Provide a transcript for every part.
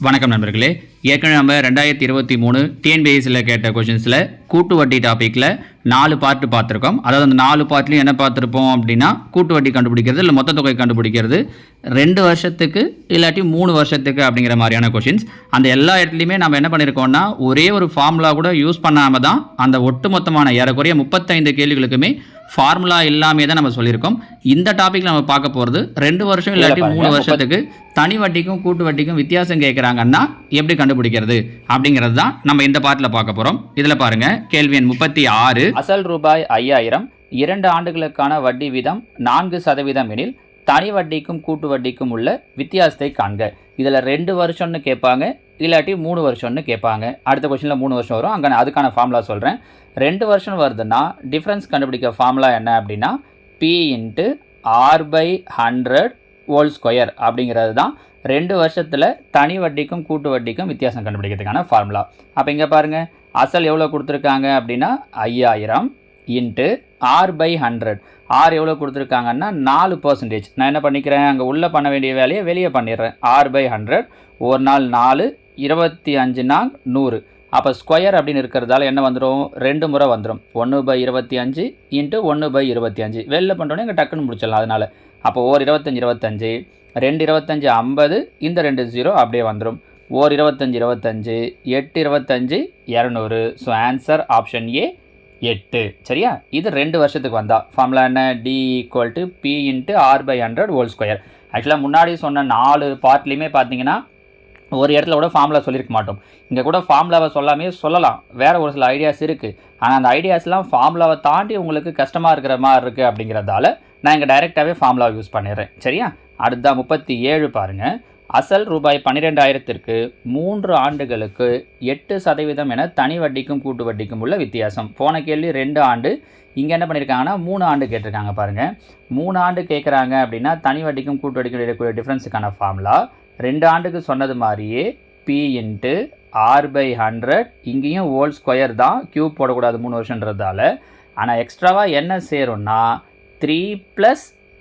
வணக்கம் நண்பர்களே. ஏற்கனவே நம்ம 2023 டிஎன்பிஎஸ்சியில் கேட்ட கொஷின்ஸில் கூட்டு வட்டி டாப்பிக்கில் 4 பார்ட் பார்த்துருக்கோம். அதாவது அந்த 4 பார்ட்லையும் என்ன பார்த்துருப்போம் அப்படின்னா, கூட்டு வட்டி கண்டுபிடிக்கிறது இல்லை மொத்த தொகை கண்டுபிடிக்கிறது 2 வருஷத்துக்கு இல்லாட்டி 3 வருஷத்துக்கு அப்படிங்கிற மாதிரியான கொஷின்ஸ். அந்த எல்லா இடத்துலையுமே நம்ம என்ன பண்ணியிருக்கோம்னா, ஒரே ஒரு ஃபார்முலா கூட யூஸ் பண்ணாமல் தான் அந்த ஒட்டுமொத்தமான ஏறக்குறைய 35 கேள்விகளுக்குமே ஃபார்முலா இல்லாமே தான் நம்ம சொல்லியிருக்கோம். இந்த டாப்பிக்கில் நம்ம பார்க்க போகிறது 2 வருஷம் இல்லாட்டி 3 வருஷத்துக்கு தனி வட்டிக்கும் கூட்டு வட்டிக்கும் வித்தியாசம் கேட்குறாங்கன்னா எப்படி கண்டுபிடிக்கிறது அப்படிங்கிறது தான் நம்ம இந்த பார்ட்டில் பார்க்க போகிறோம். இதில் பாருங்கள், கேள்வி எண் 36. அசல் ரூபாய் 5000 2 ஆண்டுகளுக்கான வட்டி வீதம் 4% எனில் தனி வட்டிக்கும் கூட்டு வட்டிக்கும் உள்ள வித்தியாசத்தை காண்க. இதில் 2 வருஷம்னு கேட்பாங்க, இல்லாட்டி 3 வருஷம்னு கேட்பாங்க. அடுத்த கொஸ்டினில் 3 வருஷம் வரும். அங்கே அதுக்கான ஃபார்முலா சொல்கிறேன். 2 வருஷம் வருதுன்னா டிஃப்ரென்ஸ் கண்டுபிடிக்க ஃபார்முலா என்ன அப்படின்னா, P × R/100 ஹோல் ஸ்கொயர் அப்படிங்கிறது தான் 2 வருஷத்தில் தனி வட்டிக்கும் கூட்டு வட்டிக்கும் வித்தியாசம் கண்டுபிடிக்கிறதுக்கான ஃபார்முலா. அப்போ இங்கே பாருங்கள், அசல் எவ்வளோ கொடுத்துருக்காங்க அப்படின்னா 5000 × R/100. R எவ்வளோ கொடுத்துருக்காங்கன்னா 4%. நான் என்ன பண்ணிக்கிறேன், அங்கே உள்ளே பண்ண வேண்டிய வேலையை வெளியே பண்ணிடுறேன். R/100 ஒரு நாள் 4, 25 நாள் 100. அப்போ ஸ்கொயர் அப்படின்னு இருக்கிறதால என்ன வந்துடும், 2 முறை வந்துடும். 1/25 × 1/25 வெளில பண்ணுறோன்னே இங்கே டக்குன்னு முடிச்சிடலாம். அதனால் அப்போ 1 25 2 25 50, இந்த 2 0 அப்படியே வந்துடும். 25 25 8 25 200. So answer option A 8. சரியா? இது 2 வருஷத்துக்கு வந்தால் ஃபார்முலா என்ன, D = P × R/100 whole square. ஆக்சுவலாக முன்னாடி சொன்ன 4 பார்ட்லேயுமே பார்த்தீங்கன்னா ஒரு இடத்துல கூட ஃபார்முலா சொல்லியிருக்க மாட்டோம். இங்கே கூட ஃபார்முலாவை சொல்லாமே சொல்லலாம், வேறு ஒரு சில ஐடியாஸ் இருக்குது. ஆனால் அந்த ஐடியாஸ்லாம் ஃபார்முலாவை தாண்டி உங்களுக்கு கஷ்டமாக இருக்கிற மாதிரி இருக்குது. அப்படிங்கிறதால நான் இங்கே டைரெக்டாகவே ஃபார்முலாவை யூஸ் பண்ணிடுறேன். சரியா? அடுத்த 37 பாருங்கள். அசல் ரூபாய் 12000க்கு 3 ஆண்டுகளுக்கு 8% என தனி வட்டிக்கும் கூட்டு வட்டிக்கும் உள்ள வித்தியாசம். போன கேள்வி 2 ஆண்டு, இங்கே என்ன பண்ணியிருக்காங்கன்னா 3 ஆண்டு கேட்டிருக்காங்க. பாருங்கள், 3 ஆண்டு கேட்குறாங்க அப்படின்னா தனி வட்டிக்கும் கூட்டு வட்டிக்கும் இருக்கக்கூடிய டிஃப்ரென்ஸுக்கான ஃபார்முலா 2 ஆண்டுக்கு சொன்னது மாதிரியே P × R/100. இங்கேயும் ஹோல் ஸ்கொயர் தான், கியூப் போடக்கூடாது 3 வருஷன்றதால. ஆனால் எக்ஸ்ட்ராவாக என்ன சேரும்னா 3 +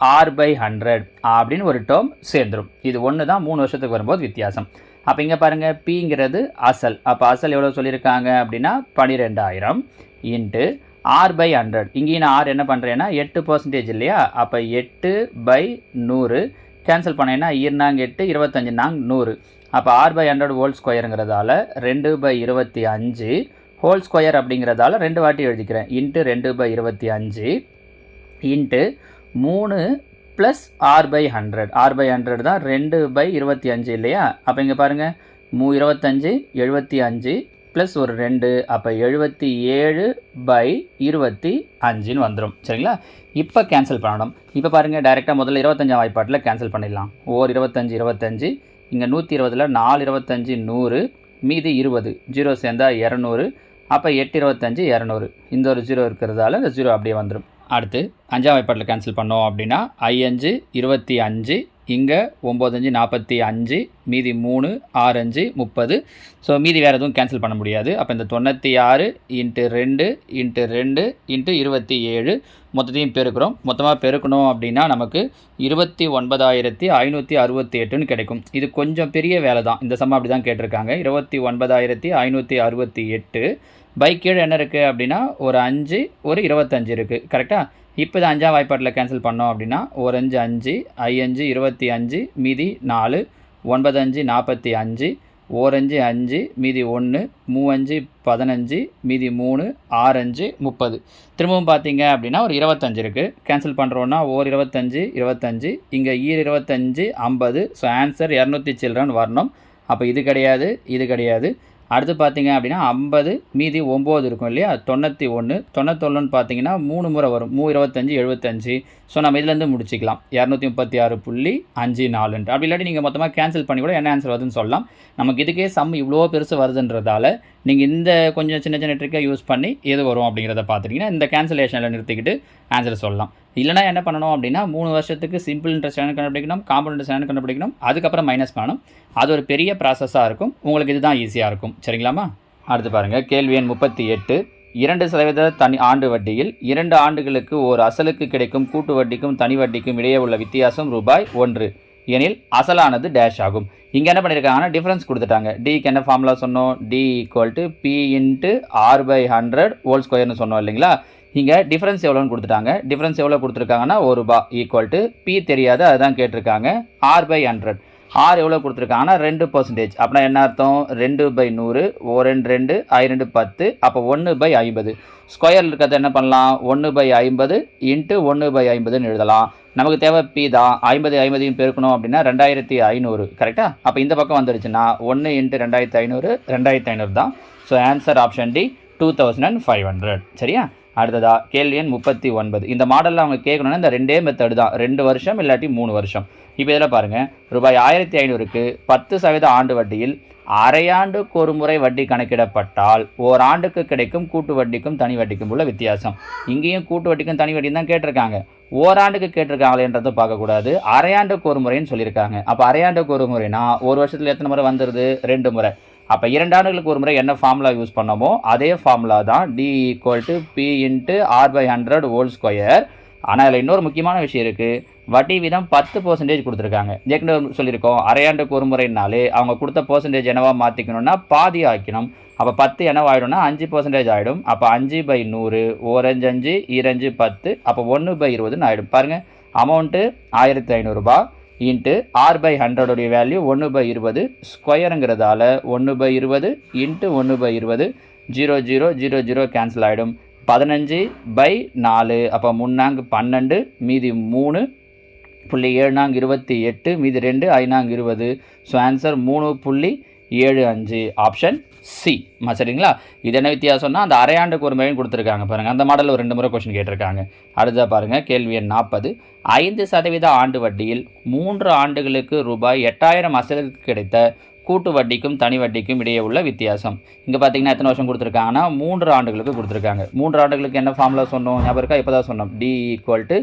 R/100 அப்படின்னு ஒரு டேர்ம் சேர்ந்துடும். இது ஒன்று தான் 3 வருஷத்துக்கு வரும்போது வித்தியாசம். அப்போ இங்கே பாருங்கள், Pங்கிறது அசல். அப்போ அசல் எவ்வளோ சொல்லியிருக்காங்க அப்படின்னா 12000 × R/100. இங்கேயும் நான் R என்ன பண்ணுறேன்னா 8% இல்லையா? அப்போ 8/100 கேன்சல் பண்ணேன்னா 8 25 100. அப்போ R/100 ஹோல் ஸ்கொயருங்கிறதால 2/25 ஹோல் ஸ்கொயர் அப்படிங்கிறதால 2 வாட்டி எழுதிக்கிறேன். × 2/25 × 3 + R/100. R/100 தான் 2/25 இல்லையா? அப்போ இங்கே பாருங்கள், 25 75 ப்ளஸ் ஒரு 2, அப்போ 77/25 வந்துடும். சரிங்களா? இப்போ கேன்சல் பண்ணணும். இப்போ பாருங்கள், டைரெக்டாக முதல்ல 25 வாய்ப்பாட்டில் கேன்சல் பண்ணிடலாம். 25 25, இங்கே 120ல் 4 25 100, மீதி 20, 0 சேர்ந்தா 200. அப்போ 8 25 200. இந்த ஒரு 0 இருக்கிறதால இந்த 0 அப்படியே வந்துடும். அடுத்து 5 வாய்ப்பாட்டில் கேன்சல் பண்ணோம் அப்படின்னா 5 25, இங்கே 9 45, மீதி 3 6 30. ஸோ மீதி வேறு எதுவும் கேன்சல் பண்ண முடியாது. அப்போ இந்த 96 × 2 × 2 × 27 மொத்தத்தையும் பெருக்கிறோம். மொத்தமாக பெருக்கணும் அப்படின்னா நமக்கு 29568 கிடைக்கும். இது கொஞ்சம் பெரிய வேலை தான். இந்த சம்ம அப்படி தான் கேட்டிருக்காங்க. 29568 பை கீழே என்ன இருக்குது அப்படின்னா ஒரு 5 ஒரு 25 இருக்குது. கரெக்டாக? இப்போ இது 5ஆம் வாய்ப்பாட்டில் கேன்சல் பண்ணோம் அப்படின்னா ஒரு 5 5 25, மீதி 4 95 45, 5 5, மீதி 1 35 15, மீதி 3 6 30. திரும்பவும் பார்த்தீங்க அப்படின்னா ஒரு 25 இருக்குது. கேன்சல் பண்ணுறோன்னா 25 25, இங்கே 25 50. ஸோ ஆன்சர் 200 சில்ட்ரன் வரணும். அப்போ இது கிடையாது, இது கிடையாது. அடுத்து பார்த்தீங்க அப்படின்னா 50, மீதி 9 இருக்கும் இல்லையா? 91 91 பார்த்தீங்கன்னா 3 முறை வரும். 25 75. ஸோ நம்ம இதுலேருந்து முடிச்சிக்கலாம். 236.54. அப்படி இல்லாட்டி நீங்கள் மொத்தமாக கேன்சல் பண்ணி கூட என்ன ஆன்சர் வருதுன்னு சொல்லலாம். நமக்கு இதுக்கே சம் இவ்வளோ பெருசு வருதுன்றதால நீங்கள் இந்த கொஞ்சம் சின்ன சின்ன ட்ரிக்கை யூஸ் பண்ணி எது வரும் அப்படிங்கிறத பார்த்துட்டிங்கன்னா இந்த கேன்சலேஷனில் நிறுத்திக்கிட்டு ஆன்சர் சொல்லலாம். இல்லைனா என்ன பண்ணணும் அப்படின்னா 3 வருஷத்துக்கு சிம்பிள் இன்ட்ரெஸ்ட் என்ன கண்டுபிடிக்கணும், காம்பவுண்ட் இன்ட்ரெஸ்ட் என்ன கண்டுபிடிக்கணும், அதுக்கப்புறம் மைனஸ் பண்ணணும். அது ஒரு பெரிய ப்ராசஸாக இருக்கும். உங்களுக்கு இதுதான் ஈஸியாக இருக்கும். சரிங்களாமா? அடுத்து பாருங்கள், கேள்வி எண் 38. 2% தனி ஆண்டு வட்டியில் 2 ஆண்டுகளுக்கு ஒரு அசலுக்கு கிடைக்கும் கூட்டு வட்டிக்கும் தனி வட்டிக்கும் இடையே உள்ள வித்தியாசம் ரூபாய் 1. எனில் அசலானது டேஷ் ஆகும். இங்கே என்ன பண்ணியிருக்காங்கன்னா டிஃபரன்ஸ் கொடுத்துட்டாங்க. டிக்கு என்ன ஃபார்முலா சொன்னோம்? D equal to P into r/100 whole ஸ்கொயர்னு சொன்னோம் இல்லைங்களா? இங்கே டிஃபரன்ஸ் எவ்வளோன்னு கொடுத்துட்டாங்க. டிஃபரன்ஸ் எவ்வளோ கொடுத்துருக்காங்கன்னா ₹1 ஈக்குவல் டு பி தெரியாது, அதுதான் கேட்டிருக்காங்க. r/100 ஆர் எவ்வளோ கொடுத்துருக்காங்கன்னா 2%. அப்படின்னா என்ன அர்த்தம்? 2/100 2 2 10 அப்போ 1/50 ஸ்கொயரில் இருக்கிறது என்ன பண்ணலாம்? 1/50 இன்ட்டு 1/50ன்னு எழுதலாம். நமக்கு தேவை பி தான். 50 50 பெருக்கணும் அப்படின்னா 2500 கரெக்டாக? அப்போ இந்த பக்கம் வந்துடுச்சுன்னா 1 இன்ட்டு 2500 2500 தான். So answer option D 2500. சரியா? அடுத்ததா கேள்வி எண் 39. இந்த மாடலில் அவங்க கேட்கணுன்னா இந்த ரெண்டே மெத்தடு தான், 2 வருஷம் இல்லாட்டி 3 வருஷம். இப்போ இதில் பாருங்கள், ரூபாய் 1500க்கு 10% ஆண்டு வட்டியில் அரையாண்டுக்கு ஒரு முறை வட்டி கணக்கிடப்பட்டால் ஓராண்டுக்கு கிடைக்கும் கூட்டு வட்டிக்கும் தனி வட்டிக்கும் உள்ள வித்தியாசம். இங்கேயும் கூட்டு வட்டிக்கும் தனி வட்டியும் தான் கேட்டிருக்காங்க. ஓராண்டுக்கு கேட்டிருக்காங்களேன்றதை பார்க்கக்கூடாது, அரையாண்டுக்கு ஒரு முறைன்னு சொல்லியிருக்காங்க. அப்போ அரையாண்டுக்கு ஒரு முறைனா ஒரு வருஷத்தில் எத்தனை முறை வந்துடுது? 2 முறை. அப்போ 2 ஆண்டுகளுக்கு ஒரு முறை என்ன ஃபார்முலா யூஸ் பண்ணமோ அதே ஃபார்முலா தான் D equal to P into r/100 whole square. ஆனால் இதில் இன்னொரு முக்கியமான விஷயம் இருக்குது. வட்டி வீதம் 10% கொடுத்துருக்காங்க. ஏற்கனவே சொல்லியிருக்கோம், அரையாண்டுக்கு ஒரு முறைனாலே அவங்க கொடுத்த பர்சன்டேஜ் என்னவா மாற்றிக்கணும்னா பாதி ஆக்கணும். அப்போ 10 என்னவாயிடும்னா 5% ஆகிடும். அப்போ 5/100 5 5 10 அப்போ 1/20ன்னு ஆகிடும். பாருங்கள், amount ₹1500 into r/100 value 1/20 ஸ்கொயருங்கிறதால 1/20 into 1/20 0 0 0 0 cancel ஆகிடும். 15/4 அப்போ 3 12 மீதி 3 .7 28 மீதி 2 5 20. So answer 3.75 option C. சரிங்களா? இது என்ன வித்தியாசம்னா அந்த அரையாண்டுக்கு ஒரு முறையும் கொடுத்துருக்காங்க பாருங்கள். அந்த மாடலில் ஒரு 2 முறை கொஸ்டின் கேட்டிருக்காங்க. அடுத்ததாக பாருங்கள், கேள்வி எண் 40. 5% ஆண்டு வட்டியில் 3 ஆண்டுகளுக்கு ரூபாய் 8000 அசலுக்கு கிடைத்த கூட்டு வட்டிக்கும் தனி வட்டிக்கும் இடையே உள்ள வித்தியாசம். இங்கே பார்த்தீங்கன்னா எத்தனை வருஷம் கொடுத்துருக்காங்கன்னா 3 ஆண்டுகளுக்கு கொடுத்துருக்காங்க. 3 ஆண்டுகளுக்கு என்ன ஃபார்முலா சொன்னோம்? ஞாபகம் இருக்கா? இப்போ தான் சொன்னோம். D equal to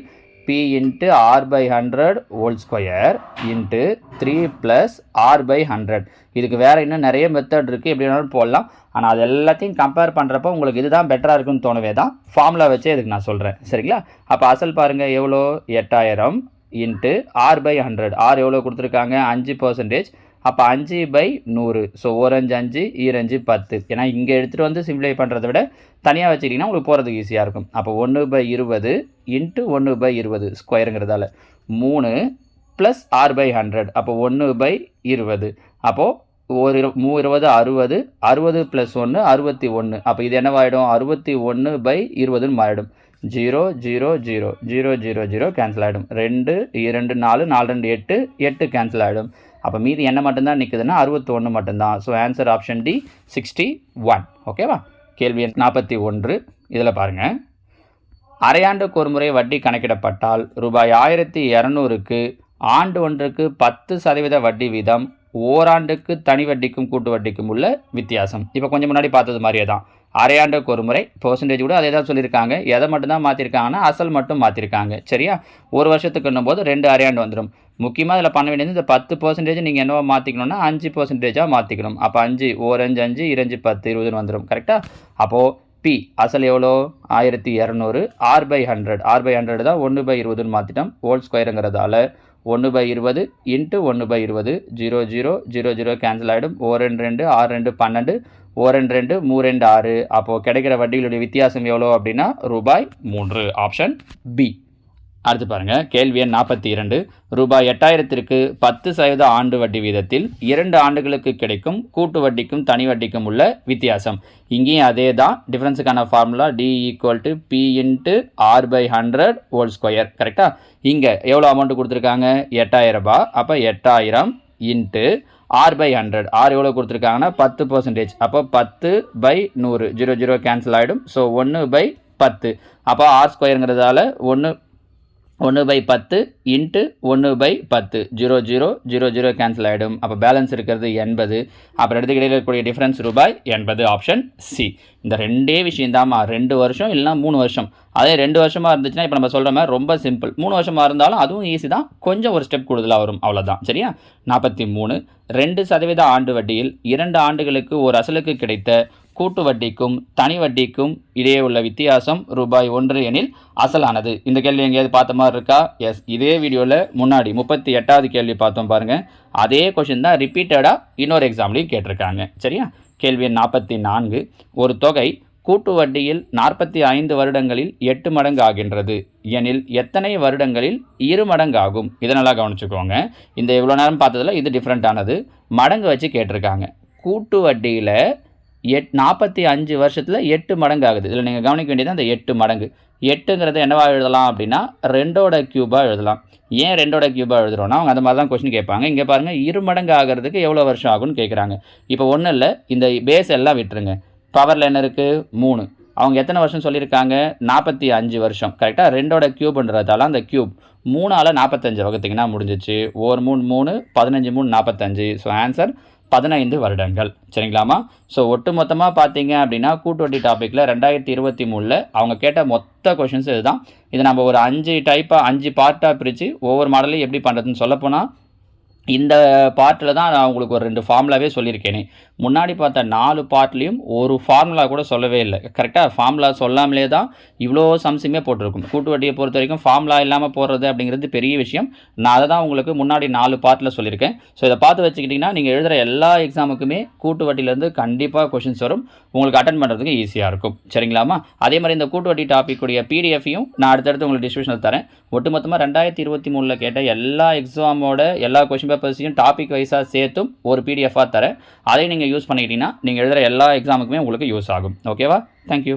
P into r/100 whole square into 3 + r/100. இதுக்கு வேறு இன்னும் நிறைய மெத்தட் இருக்குது, எப்படி வேணாலும் போடலாம். ஆனால் அது எல்லாத்தையும் கம்பேர் பண்ணுறப்போ உங்களுக்கு இதுதான் பெட்டராக இருக்குன்னு தோணவே தான் ஃபார்முலா வச்சே இதுக்கு நான் சொல்கிறேன். சரிங்களா? அப்போ அசல் பாருங்கள் எவ்வளோ? 8000 இன்ட்டு r/100. ஆர் எவ்வளோ கொடுத்துருக்காங்க? 5%. அப்போ 5/100. ஸோ 1 5 5 10. ஏன்னா இங்கே எடுத்துகிட்டு வந்து சிம்ப்ளை பண்ணுறதை விட தனியாக வச்சுக்கிட்டிங்கன்னா உங்களுக்கு போகிறதுக்கு ஈஸியாக இருக்கும். அப்போ 1/20 இன்ட்டு 1/20 ஸ்கொயருங்கிறதால 3 + r/100 அப்போ 1/20. அப்போது 20 60 60 + 1 61. அப்போ இது என்னவாயிடும்? 61/20ன்னு மாறிடும். 0 0 0 0 0 0 கேன்சல் ஆகிடும். 2 2 4 4 2 8 8 கேன்சல் ஆகிடும். அப்போ மீதி என்ன மட்டும்தான் நிற்குதுன்னா 61 மட்டும்தான். So answer option D 61. ஓகேவா? கேள்வி எண் 41. இதில் பாருங்கள், அரையாண்டுக்கு ஒரு முறை வட்டி கணக்கிடப்பட்டால் ரூபாய் 1200க்கு ஆண்டு ஒன்றுக்கு 10% வட்டி வீதம் ஓராண்டுக்கு தனி வட்டிக்கும் கூட்டு வட்டிக்கும் உள்ள வித்தியாசம். இப்போ கொஞ்சம் முன்னாடி பார்த்தது மாதிரியே தான். அரையாண்டுக்கு ஒரு முறை பர்சன்டேஜ் கூட அதே தான் சொல்லியிருக்காங்க. எதை மட்டும்தான் மாற்றிருக்காங்கன்னா அசல் மட்டும் மாற்றிருக்காங்க. சரியா? ஒரு வருஷத்துக்குன்னும் போது 2 அரையாண்டு வந்துடும். முக்கியமாக இதில் பண்ண வேண்டியது இந்த 10% நீங்கள் என்னவோ மாற்றிக்கணும்னா 5%ஆக மாற்றிக்கணும். அப்போ 5 1 5 2 10 20ன்னு வந்துடும். கரெக்டாக? அப்போது பி அசல் எவ்வளோ? 1200 r/100 r/100 தான் 1/20ன்னு மாற்றிட்டோம். ஹோல் ஸ்கொயருங்கிறதால 1/20 இன்ட்டு 1/20 0 0 0 0 கேன்சல் ஆகிடும். 1 2 6 2 12 1 2 3 2 6. அப்போது கிடைக்கிற வட்டிகளுடைய வித்தியாசம் எவ்வளோ அப்படின்னா ரூபாய் 3. Option B. அடுத்து பாருங்கள், கேள்வி எண் 42. ரூபாய் 8000க்கு 10% ஆண்டு வட்டி வீதத்தில் 2 ஆண்டுகளுக்கு கிடைக்கும் கூட்டு வட்டிக்கும் தனி வட்டிக்கும் உள்ள வித்தியாசம். இங்கேயும் அதே தான். டிஃபரன்ஸுக்கான formula D equal to P into r/100 whole square. கரெக்டாக? இங்கே எவ்வளோ அமௌண்ட்டு கொடுத்துருக்காங்க? 8000. அப்போ 8000 இன்ட்டு r/100. ஆர் எவ்வளோ கொடுத்துருக்காங்கன்னா 10%. அப்போ 10/100 0 0 கேன்சல் ஆகிடும். ஸோ 1/10. அப்போ r ஸ்கொயருங்கிறதால 1/10 இன்ட்டு 1/10 0 0 0 0 கேன்சல் ஆகிடும். அப்போ பேலன்ஸ் இருக்கிறது 80. அப்புறம் எடுத்து இடையில் இருக்கக்கூடிய டிஃப்ரென்ஸ் ரூபாய் 80. Option C. இந்த ரெண்டே விஷயம் தான்மா. 2 வருஷம் இல்லைனா 3 வருஷம். அதே 2 வருஷமாக இருந்துச்சுன்னா இப்போ நம்ம சொல்கிற மாதிரி ரொம்ப சிம்பிள். 3 வருஷமாக இருந்தாலும் அதுவும் ஈஸி தான், கொஞ்சம் ஒரு ஸ்டெப் கூடுதலாக வரும், அவ்வளோதான். சரியா? 43. 2% ஆண்டு வட்டியில் 2 ஆண்டுகளுக்கு ஒரு அசலுக்கு கிடைத்த கூட்டு வட்டிக்கும் தனி வட்டிக்கும் இடையே உள்ள வித்தியாசம் ரூபாய் 1 எனில் அசலானது. இந்த கேள்வி எங்கேயாவது பார்த்த மாதிரி இருக்கா? எஸ், இதே வீடியோவில் முன்னாடி 38வது கேள்வி பார்த்தோம் பாருங்கள். அதே கொஷின் தான் ரிப்பீட்டடாக இன்னொரு எக்ஸாம்லையும் கேட்டிருக்காங்க. சரியா? கேள்வி எண் 44. ஒரு தொகை கூட்டு வட்டியில் 45 வருடங்களில் 8 மடங்கு ஆகின்றது எனில் எத்தனை வருடங்களில் 2 மடங்கு ஆகும்? இதை நல்லா கவனிச்சுக்கோங்க. இந்த இவ்வளோ நேரம் பார்த்ததில் இது டிஃப்ரெண்ட்டானது. மடங்கு வச்சு கேட்டிருக்காங்க. கூட்டு வட்டியில் 45 வருஷத்தில் 8 மடங்கு ஆகுது. இதில் நீங்கள் கவனிக்க வேண்டியது அந்த 8 மடங்கு. 8ங்கிறத என்னவா எழுதலாம் அப்படின்னா 2ஓட கியூபாக எழுதலாம். ஏன் 2ஓட கியூபாக எழுதுகிறோன்னா அவங்க அந்த மாதிரி தான் கொஸ்டின் கேட்பாங்க. இங்கே பாருங்கள், 2 மடங்கு ஆகிறதுக்கு எவ்வளோ வருஷம் ஆகும்னு கேட்குறாங்க. இப்போ ஒன்றும் இல்லை, இந்த பேஸ் எல்லாம் விட்டுருங்க. பவரில் என்ன இருக்குது? 3. அவங்க எத்தனை வருஷம் சொல்லியிருக்காங்க? 45 வருஷம். கரெக்டாக 2ஓட கியூப்ன்றதால அந்த கியூப் 3ஆல் 45 வகுத்திங்கன்னா முடிஞ்சிச்சு. 1 3 3, 15 3 45. ஸோ ஆன்சர் 15 வருடங்கள். சரிங்களாமா? ஸோ ஒட்டு மொத்தமாக பார்த்தீங்க அப்படின்னா கூட்டு வட்டி டாப்பிக்கில் 2023 அவங்க கேட்ட மொத்த கொஷின்ஸ் இதுதான். இதை நம்ம ஒரு 5 பார்ட்டாக பிரித்து ஒவ்வொரு மாடலையும் எப்படி பண்ணுறதுன்னு சொல்லப்போனால் இந்த பார்ட்டில் தான் நான் உங்களுக்கு ஒரு 2 ஃபார்முலாவே சொல்லியிருக்கேனே. முன்னாடி பார்த்த 4 பார்ட்லேயும் ஒரு ஃபார்முலா கூட சொல்லவே இல்லை. கரெக்டாக ஃபார்முலா சொல்லாமலே தான் இவ்வளோ சம்ஸுமே போட்டிருக்கும். கூட்டு வட்டியை பொறுத்த வரைக்கும் ஃபார்முலா இல்லாமல் போடுறது அப்படிங்கிறது பெரிய விஷயம். நான் அதை தான் உங்களுக்கு முன்னாடி 4 பார்ட்டில் சொல்லியிருக்கேன். ஸோ இதை பார்த்து வச்சுக்கிட்டிங்கன்னா நீங்கள் எழுதுகிற எல்லா எக்ஸாமுக்குமே கூட்டு வட்டியிலேருந்து கண்டிப்பாக கொஷின்ஸ் வரும். உங்களுக்கு அட்டன் பண்ணுறதுக்கு ஈஸியாக இருக்கும். சரிங்களாமா? அதே மாதிரி இந்த கூட்டு வட்டி டாப்பிக்குடைய பிடிஎஃபையும் நான் அடுத்தடுத்து உங்களுக்கு டிஸ்கிரிப்ஷனில் தரேன். ஒட்டுமொத்தமாக 2023 கேட்ட எல்லா எக்ஸாமோட எல்லா கொஷின் பேப்பர்ஸையும் டாபிக் வைஸாக சேர்த்தும் ஒரு பிடிஎஃபாக தரேன். அதை நீங்கள் யூஸ் பண்ணிக்கிட்டீங்கன்னா நீங்கள் எழுதுகிற எல்லா எக்ஸாமுக்குமே உங்களுக்கு யூஸ் ஆகும். ஓகேவா? தேங்க்யூ.